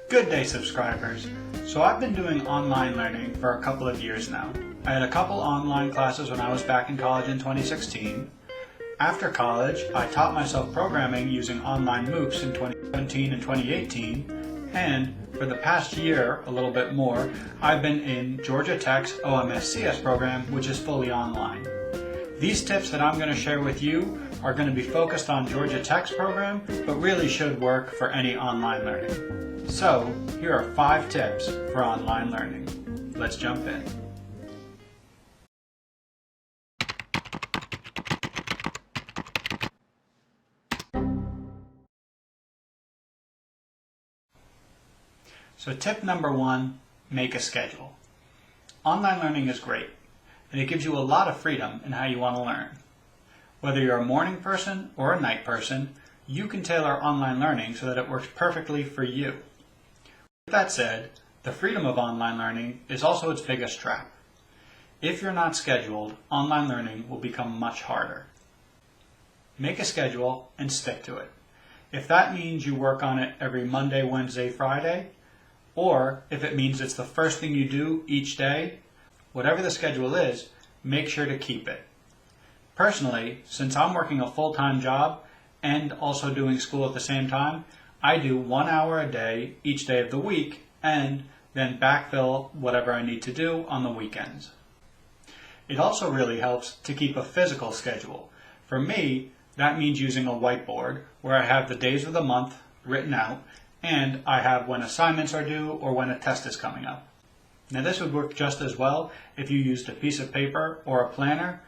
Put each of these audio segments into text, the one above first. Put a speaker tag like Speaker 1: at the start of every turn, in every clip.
Speaker 1: Good day, subscribers. So I've been doing online learning for a couple of years now. I had a couple online classes when I was back in college in 2016. After college, I taught myself programming using online MOOCs in 2017 and 2018. And for the past year, a little bit more, I've been in Georgia Tech's OMS/CS program, which is fully online. These tips that I'm going to share with you are going to be focused on Georgia Tech's program, but really should work for any online learning. So, here are 5 tips for online learning. Let's jump in. So tip number 1, make a schedule. Online learning is great, and it gives you a lot of freedom in how you want to learn. Whether you're a morning person or a night person, you can tailor online learning so that it works perfectly for you. With that said, the freedom of online learning is also its biggest trap. If you're not scheduled, online learning will become much harder. Make a schedule and stick to it. If that means you work on it every Monday, Wednesday, Friday, or if it means it's the first thing you do each day, whatever the schedule is, make sure to keep it. Personally, since I'm working a full-time job and also doing school at the same time, I do 1 hour a day each day of the week and then backfill whatever I need to do on the weekends. It also really helps to keep a physical schedule. For me, that means using a whiteboard where I have the days of the month written out and I have when assignments are due or when a test is coming up. Now this would work just as well if you used a piece of paper or a planner,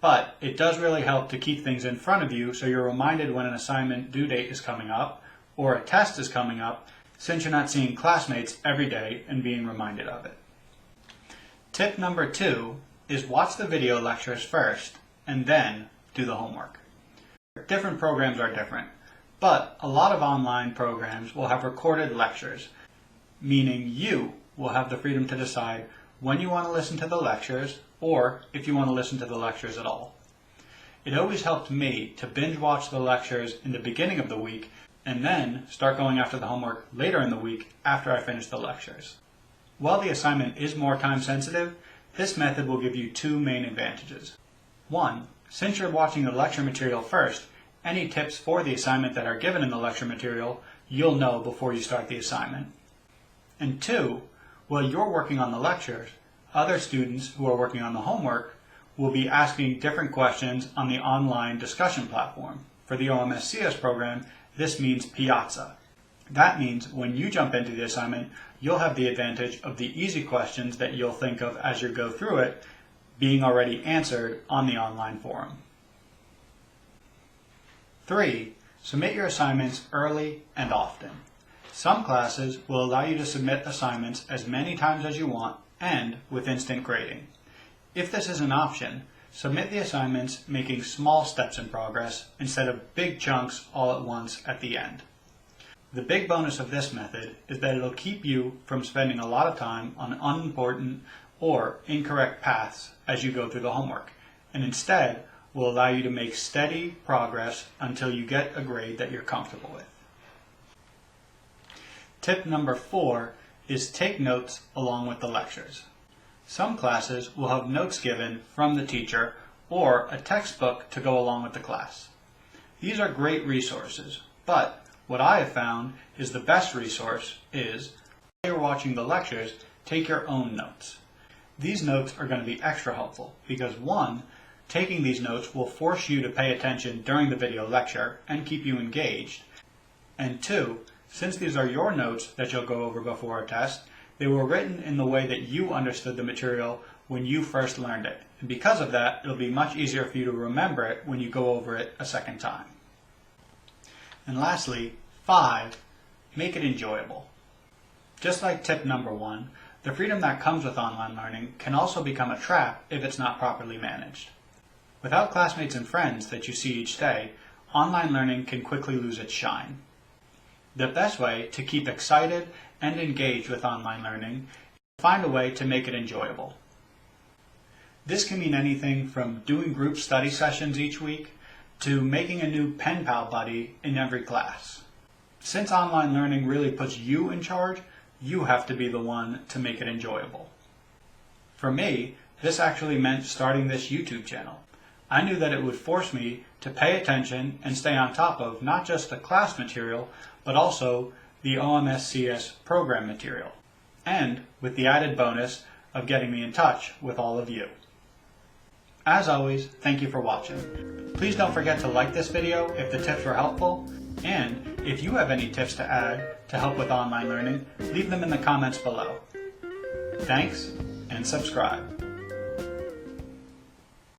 Speaker 1: but it does really help to keep things in front of you so you're reminded when an assignment due date is coming up or a test is coming up, since you're not seeing classmates every day and being reminded of it. Tip number 2 is watch the video lectures first and then do the homework. Different programs are different, but a lot of online programs will have recorded lectures, meaning you will have the freedom to decide when you want to listen to the lectures or if you want to listen to the lectures at all. It always helped me to binge watch the lectures in the beginning of the week and then start going after the homework later in the week after I finish the lectures. While the assignment is more time sensitive, this method will give you 2 main advantages. 1, since you're watching the lecture material first, any tips for the assignment that are given in the lecture material, you'll know before you start the assignment. And 2, while you're working on the lectures, other students who are working on the homework will be asking different questions on the online discussion platform. For the OMS/CS program, this means Piazza. That means when you jump into the assignment, you'll have the advantage of the easy questions that you'll think of as you go through it being already answered on the online forum. 3, submit your assignments early and often. Some classes will allow you to submit assignments as many times as you want and with instant grading. If this is an option, submit the assignments making small steps in progress instead of big chunks all at once at the end. The big bonus of this method is that it'll keep you from spending a lot of time on unimportant or incorrect paths as you go through the homework, and instead will allow you to make steady progress until you get a grade that you're comfortable with. Tip number 4 is take notes along with the lectures. Some classes will have notes given from the teacher or a textbook to go along with the class. These are great resources, but what I have found is the best resource is, while you're watching the lectures, take your own notes. These notes are going to be extra helpful because 1, taking these notes will force you to pay attention during the video lecture and keep you engaged, and 2, since these are your notes that you'll go over before a test, they were written in the way that you understood the material when you first learned it. And because of that, it'll be much easier for you to remember it when you go over it a second time. And lastly, 5, make it enjoyable. Just like tip number 1, the freedom that comes with online learning can also become a trap if it's not properly managed. Without classmates and friends that you see each day, online learning can quickly lose its shine. The best way to keep excited and engaged with online learning is to find a way to make it enjoyable. This can mean anything from doing group study sessions each week to making a new pen pal buddy in every class. Since online learning really puts you in charge, you have to be the one to make it enjoyable. For me, this actually meant starting this YouTube channel. I knew that it would force me to pay attention and stay on top of not just the class material, but also the OMSCS program material, and with the added bonus of getting me in touch with all of you. As always, thank you for watching. Please don't forget to like this video if the tips were helpful, and if you have any tips to add to help with online learning, leave them in the comments below. Thanks, and subscribe.